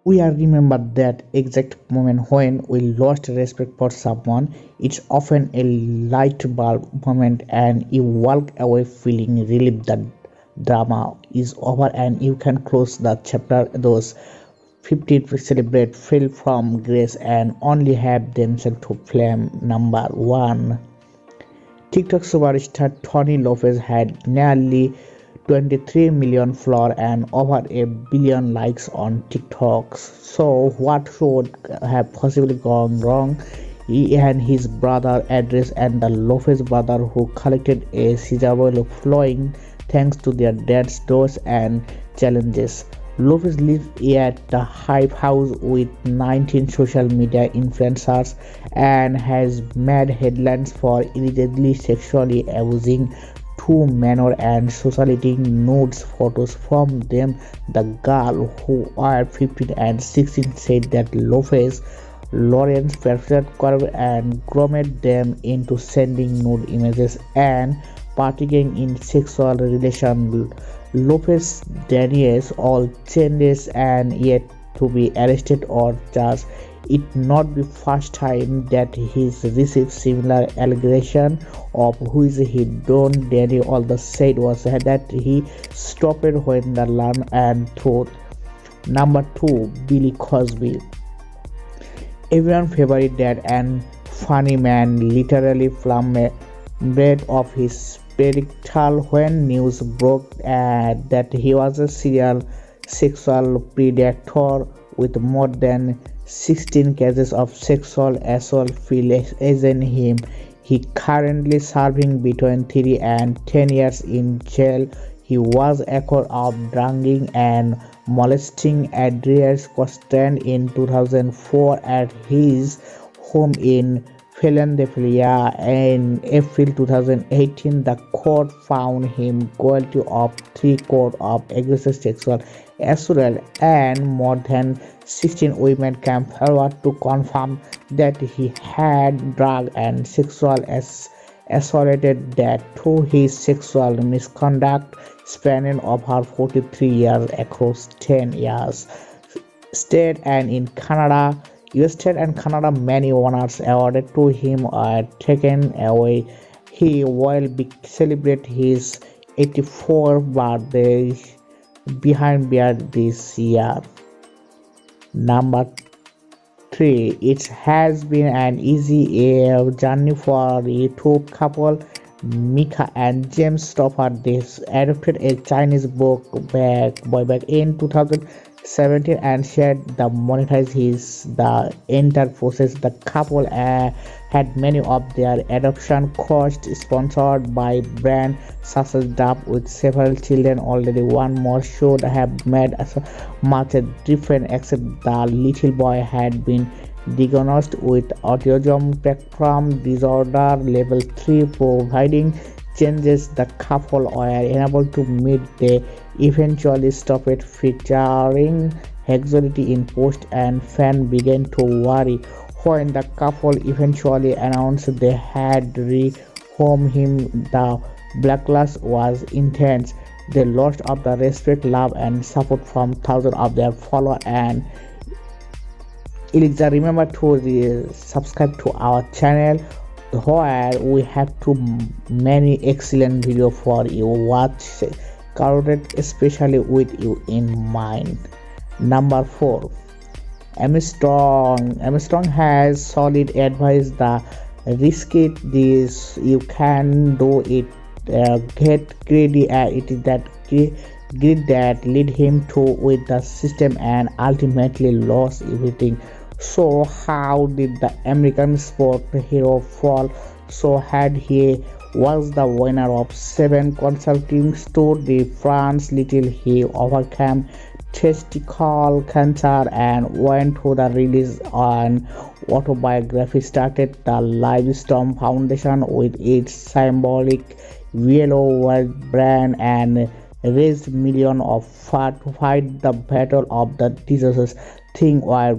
We are remembered that exact moment when we lost respect for someone. It's often a light bulb moment, and you walk away feeling relieved that drama is over and you can close the chapter. Those 15 celebrate fell from grace and only have themselves to blame. Number one, TikTok superstar Tony Lopez had nearly 23 million followers and over a billion likes on TikTok. So, what should have possibly gone wrong? He and his brother Andres and the Lopez brother, who collected a sizable following thanks to their dad's doors and challenges. Lopez lives at the Hype House with 19 social media influencers and has made headlines for allegedly sexually abusing two minors and soliciting nude photos from them. The girl, who are 15 and 16, said that Lopez, Lawrence persuaded and groomed them into sending nude images and partaking in sexual relations. Lopez denies all charges and yet to be arrested or charged. It not be first time that he's received similar allegation of which he don't deny. All the said was that he stopped when the learn and truth. Number two, Billy Cosby. Everyone favorite dad and funny man literally flummoxed of his spectacle when news broke that he was a serial sexual predator with more than 16 cases of sexual assault filed against him. He currently serving between 3 and 10 years in jail. He was accused of drugging and molesting Adrian Costan in 2004 at his home in Philadelphia. In April 2018, the court found him guilty of 3 counts of aggressive sexual assault, and more than 16 women came forward to confirm that he had drugged and assaulted that to his sexual misconduct spanning over 43 years across 10 years. State and in Canada, US state and Canada, many honors awarded to him are taken away. He will celebrate his 84th birthday behind beard this year. Number 3. It has been an easy journey for YouTube couple Mika and James Stoppard. They adopted a Chinese boy back in 2017 and shared the the entire process. The couple had many of their adoption costs sponsored by brands such as Dove, with several children already. One more should have made as much a difference, except the little boy had been diagnosed with autism spectrum disorder level 3, providing changes the couple were unable to meet. They eventually stopped featuring anxiety in post, and fans began to worry. When the couple eventually announced they had rehomed him, the backlash was intense. They lost of the respect, love, and support from thousands of their followers. And Elixa, remember to subscribe to our channel, where we have too many excellent videos for you watch, crowded especially with you in mind. Number 4, Armstrong has solid advice. The risk it this you can do it. Get greedy at it is that greed that lead him to with the system and ultimately lost everything. So how did the American sport hero fall? So had he was the winner of 7 consecutive Tour de France. Little he overcame testicle cancer and went to the release on autobiography, started the Livestorm Foundation with its symbolic yellow world brand, and raised millions of funds to fight the battle of the diseases. Thing were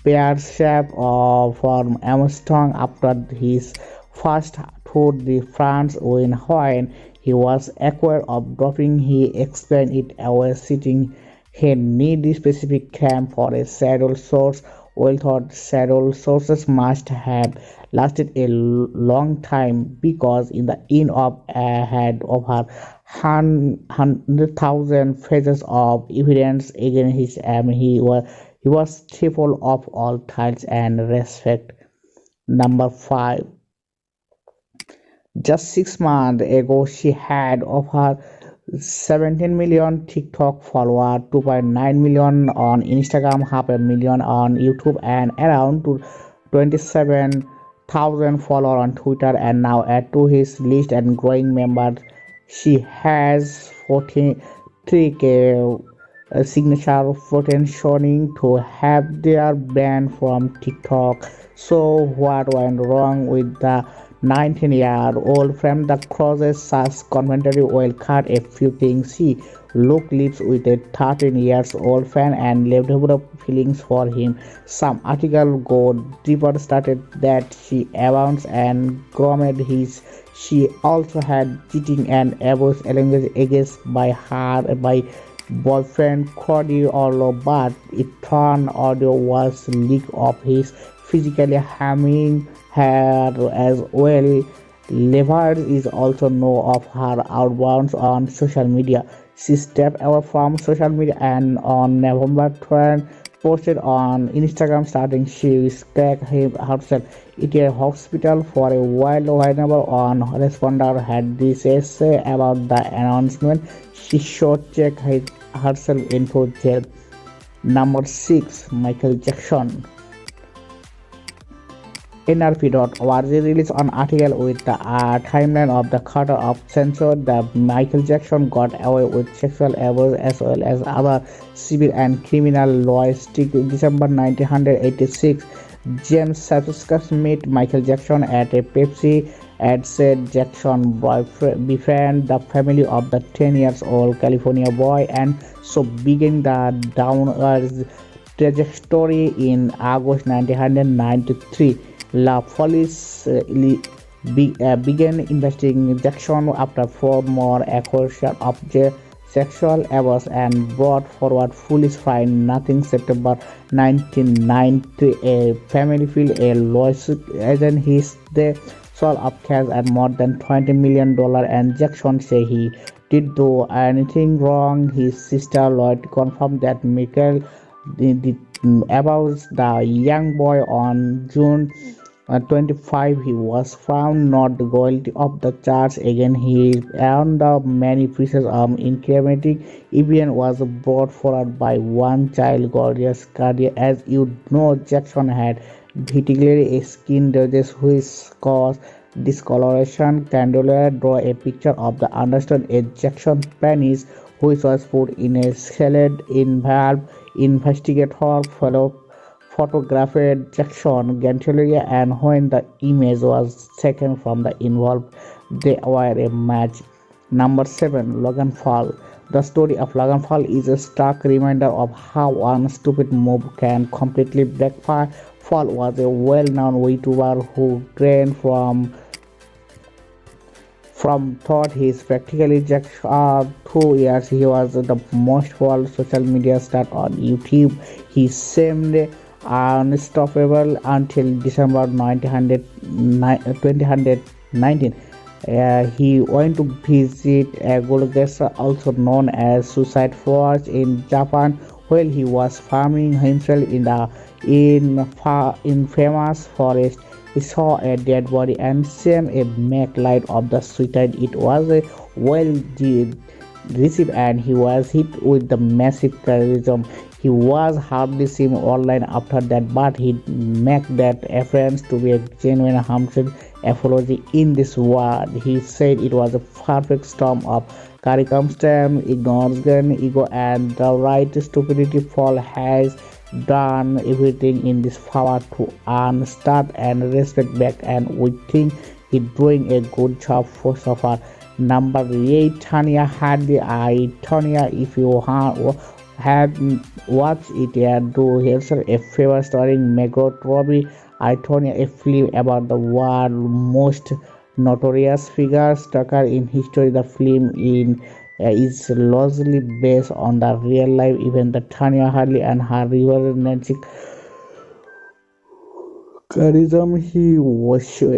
pear shape for Armstrong after his first Tour de France win. When he was accused of doping, he explained it away, citing He need specific camp for a saddle source. Well thought saddle sources must have lasted a long time because in the end of had over 100,000 pages of evidence against his aim. He was triple of all titles and respect. Number 5. Just 6 months ago, she had over 17 million TikTok followers, 2.9 million on Instagram, half a million on YouTube, and around 27,000 followers on Twitter. And now, add to his list and growing members, she has 43k signature potentialing to have their ban from TikTok. So what went wrong with the 19-year-old from the closet? Such commentary will cut a few things. She look lives with a 13 years old fan and developed feelings for him. Some article go deeper stated that she abounds and groomed his. She also had cheating and abuse allegations against by boyfriend Cody Orlo, but it turned audio was leaked of his physically harming her as well. Levers is also know of her outbounds on social media. She stepped away from social media and on November 12th posted on Instagram starting she cracked him herself at a hospital for a while. Whenever on responder had this essay about the announcement, she shot check herself into jail. Number 6. Michael Jackson. NRP.org released an article with the timeline of the quarter of century that Michael Jackson got away with sexual abuse as well as other civil and criminal laws. December 1986, James Sapskas met Michael Jackson at a Pepsi ad. Said Jackson befriended the family of the 10 years old California boy and so began the downward trajectory. In August 1993, La police began investigating Jackson after 4 more accusations of sexual abuse and brought forward police find nothing. September 1990, a family filed a lawsuit against his the sold of cash and more than $20 million, and Jackson said he did do anything wrong. His sister Lloyd confirmed that Mika did about the young boy on June 25. He was found not guilty of the charge against he earned the many pieces of incriminating evidence was brought forward by one child gorgeous guardian. As you know, Jackson had vertically skin disease which caused discoloration. Candler draw a picture of the understood ejection penis which was put in a salad involved. Investigator photographed Jackson genitalia, and when the image was taken from the involved, they were a match. Number 7. Logan Fall. The story of Logan Fall is a stark reminder of how one stupid move can completely backfire. Fall was a well-known YouTuber who trained from thought his practically just 2 years. He was the most followed social media star on YouTube. He seemed unstoppable until December 2019. He went to visit Golgotha, also known as Suicide Forest, in Japan, while he was farming himself in the infamous forest. He saw a dead body and sent a make light of the suicide. It was a well received and he was hit with the massive criticism. He was hardly seen online after that, but he made that reference to be a genuine harmful apology in this word. He said it was a perfect storm of circumstance, ignorance, ego, and the right stupidity. Fall has done everything in this power to earn start and respect back, and we think he's doing a good job for so far. Number 8. Tanya Hadley. Tanya, if you have watched it, do yourself a favor starring Margot Robbie. Tonya, a film about the world's most notorious figure stalker in history. The film in is largely based on the real life event that Tanya Hardley and her rival Nancy charism.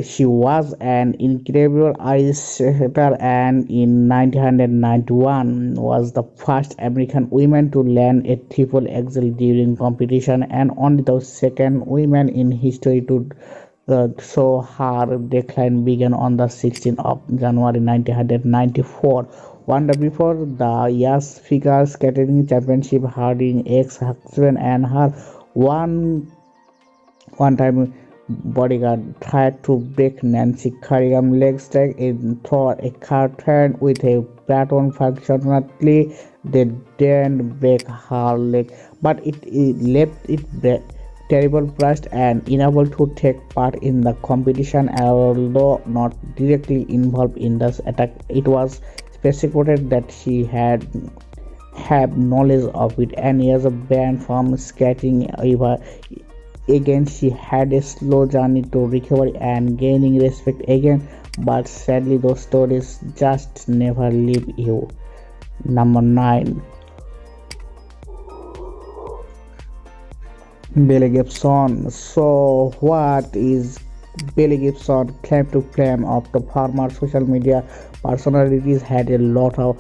She was an incredible ice skater and in 1991 was the first American woman to land a triple axel during competition and only the second woman in history to so her decline began on the 16th of January 1994. One day before the Yas Figure Skating Championship, Harding ex-husband and her one one-time bodyguard tried to break Nancy Kerrigan's leg strike in through a car turn with a baton. Fortunately, they didn't break her leg, but it left it terrible bruised and unable to take part in the competition. Although not directly involved in this attack, it was speculated that she had have knowledge of it and is banned from skating ever again. She had a slow journey to recovery and gaining respect again, but sadly those stories just never leave you. Number 9. Billy Gibson. So what is Billy Gibson claim to claim of the former social media personalities had a lot of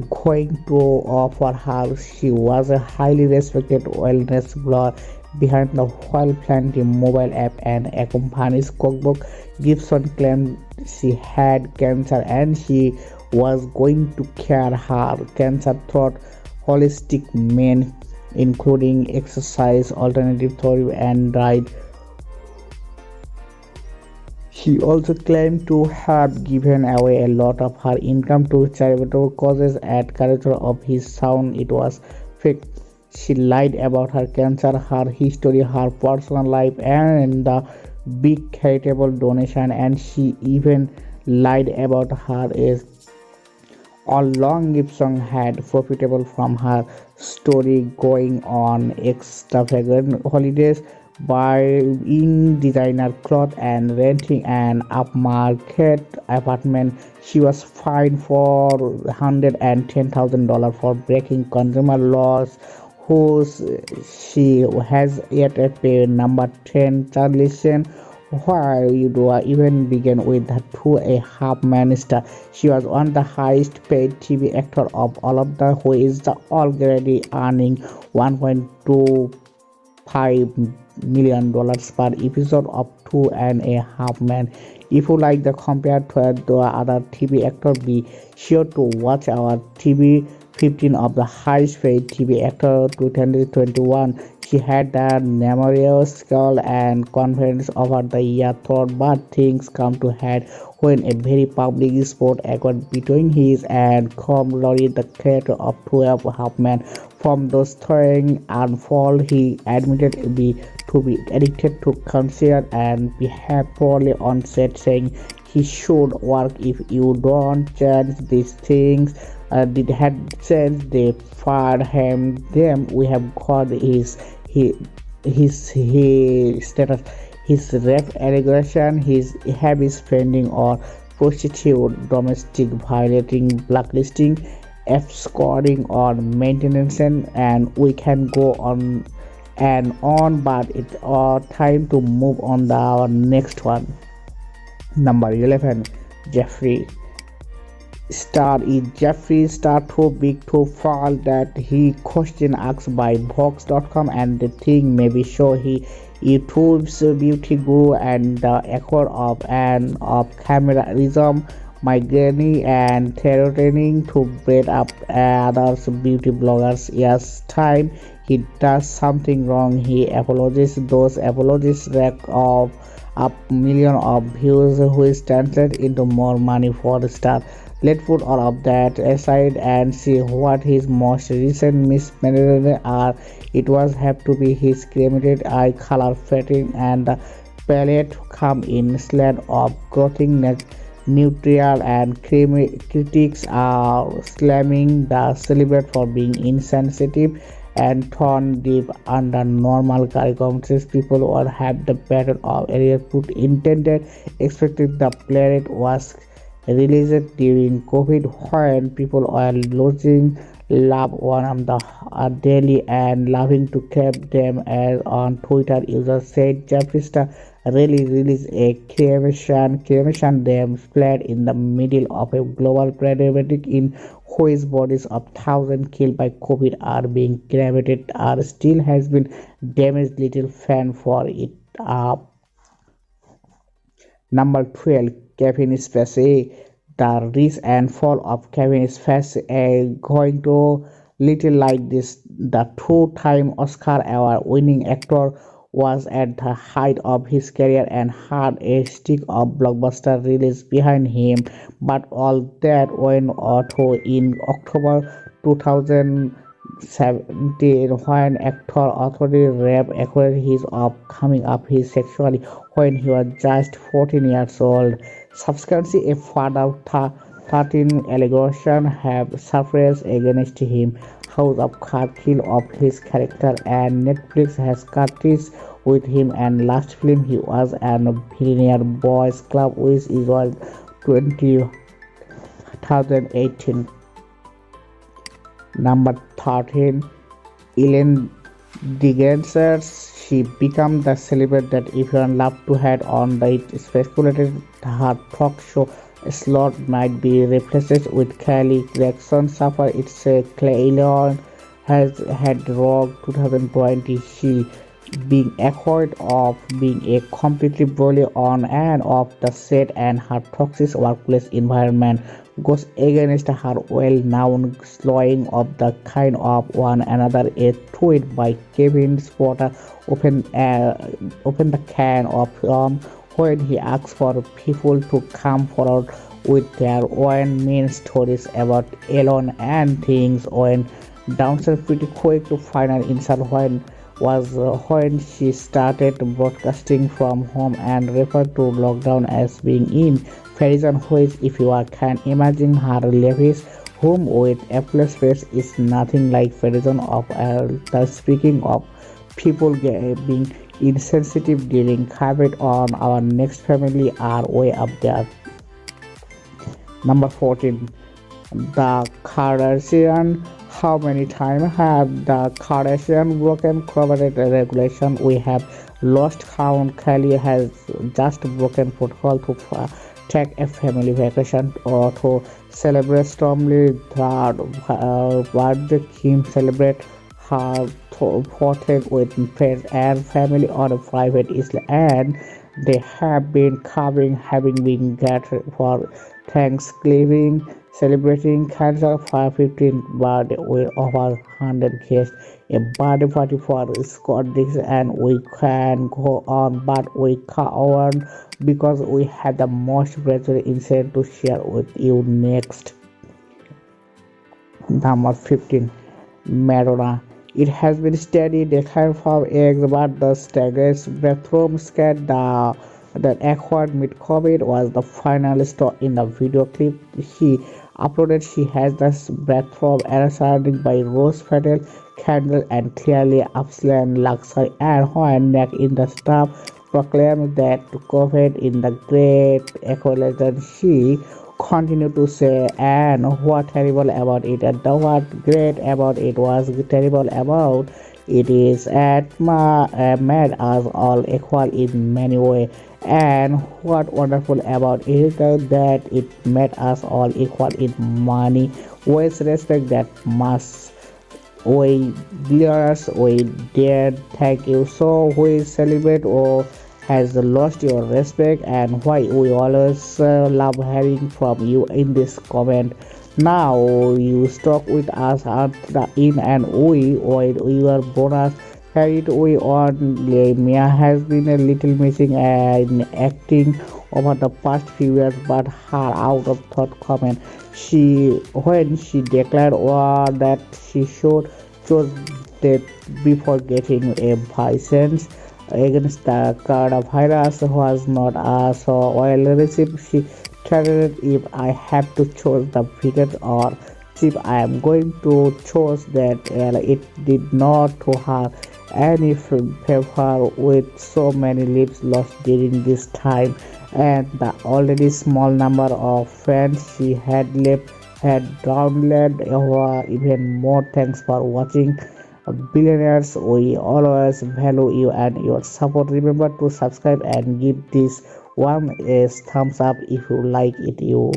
going to offer her. She was a highly respected wellness blogger behind the While Plenty mobile app and a company's cookbook. Gibson claimed she had cancer and she was going to cure her cancer through holistic means including exercise, alternative therapy, and diet. She also claimed to have given away a lot of her income to charitable causes. At character of his sound, it was fake. She lied about her cancer, her history, her personal life, and the big charitable donation, and she even lied about her age. All along, Gibson had profitable from her story, going on extravagant holidays, buying designer clothes, and renting an upmarket apartment. She was fined for $110,000 for breaking consumer laws, whose she has yet to pay. Number 10, tsoliciting. Why you do I even begin with the 2.5 minister? She was one of the highest paid TV actor of all of the who is the already earning $1.25 million per episode of 2.5 Men. If you like the compared to the other TV actor, be sure to watch our TV 15 of the highest paid TV actor 2021. She had a numerous call and conference over the year thought, but things come to head when a very public sport occurred between his and Comlori, the creator of 12 Men. From those throwing and fall, he admitted to be addicted to concert and behave poorly on set, saying he should work if you don't change these things. Did had changed they fired him. Them we have got his status, his rape allegation, his heavy spending or prostitute, domestic violating, blacklisting, escorting or maintenance, and we can go on and on. But it's time to move on to our next one. Number 11, Jeffrey Star. Is Jeffree Star too big to fall? That he question asked by Vox.com, and the thing maybe show he YouTube's beauty guru and the echo of cameraism, migraine and threatening to breed up others beauty bloggers. Yes, time he does something wrong, he apologizes. Those apologies rack of up million of views, which translate into more money for the star. Let's put all of that aside and see what his most recent mismanagement are. It was have to be his cremated eye color fading and the palette come in sled of clothing neutral, and critics are slamming the celebrate for being insensitive and torn deep under normal circumstances. People would have the pattern of area put intended, expected the planet was released during COVID when people were losing loved ones on the daily and loving to keep them as on Twitter user said Jeffrista really released a cremation them splat in the middle of a global pandemic in which bodies of thousands killed by COVID are being cremated are still has been damaged little fan for it up. Number 12, Kevin Spacey. The rise and fall of Kevin Spacey going to little like this. The two-time Oscar award-winning actor was at the height of his career and had a streak of blockbuster release behind him. But all that went auto in October 2017 when actor authority raped accused his of coming up his sexually when he was just 14 years old. Subsequently, a further 13 allegations have surfaced against him. House of Cards killed off his character, and Netflix has cut ties with him. And last film he was an Billionaire Boys Club, which is was 2018. Number 13, Ellen DeGeneres. She became the celebrity that everyone loved to have on. The it speculated her talk show slot might be replaced with Kelly Clarkson. Suffer its Clayton has had rock 2020. She being accused of being a completely bully on and off the set, and her toxic workplace environment goes against her well-known slowing of the kind of one another. A tweet by Kevin Spotter opened the can of when he asked for people to come forward with their own main stories about Elon, and things went down pretty quick to final answer when she started broadcasting from home and referred to lockdown as being in Ferguson, which if you can imagine her lavish home with Apple space is nothing like Ferguson of the speaking of people being insensitive during COVID on our next family are way up there. Number 14, the Kardashian. How many times have the Kardashian broken corporate regulation? We have lost count. Kylie has just broken protocol to take a family vacation or to celebrate Stormly birthday. Kim celebrate her 40th with friends and family on a private island, and they have been having been gathered for Thanksgiving, celebrating cancer for 15th birthday with over 100 guests, a birthday party for Scott Dixon, and we can go on, but we can't because we have the most pleasure incident to share with you next. Number 15, Madonna. It has been steady decline from eggs, but the staggers bathroom scared the awkward mid-COVID was the final stop in the video clip she uploaded. She has the bathroom surrounded by rose-petal candles and clearly upslant luxury, and her neck in the staff proclaimed that COVID in the great equalization. She continued to say, and what terrible about it, and the what great about it was terrible about it is made us all equal in many ways, and what wonderful about it that it made us all equal in many ways. Respect that must we viewers we dare thank you so we celebrate or has lost your respect, and why we always love hearing from you in this comment. Now you stuck with us at the end, and we your bonus carried we on. Mia has been a little missing in acting over the past few years, but her out of thought comment when she declared that she should chose death before getting a license against the coronavirus was not so well received. She threatened, if I have to choose the bigot or chip, I am going to choose that. It did not to her any favor with so many lives lost during this time, and the already small number of friends she had left had downloaded her even more. Thanks for watching Billionaires. We always value you and your support. Remember to subscribe and give this one a thumbs up if you like it. You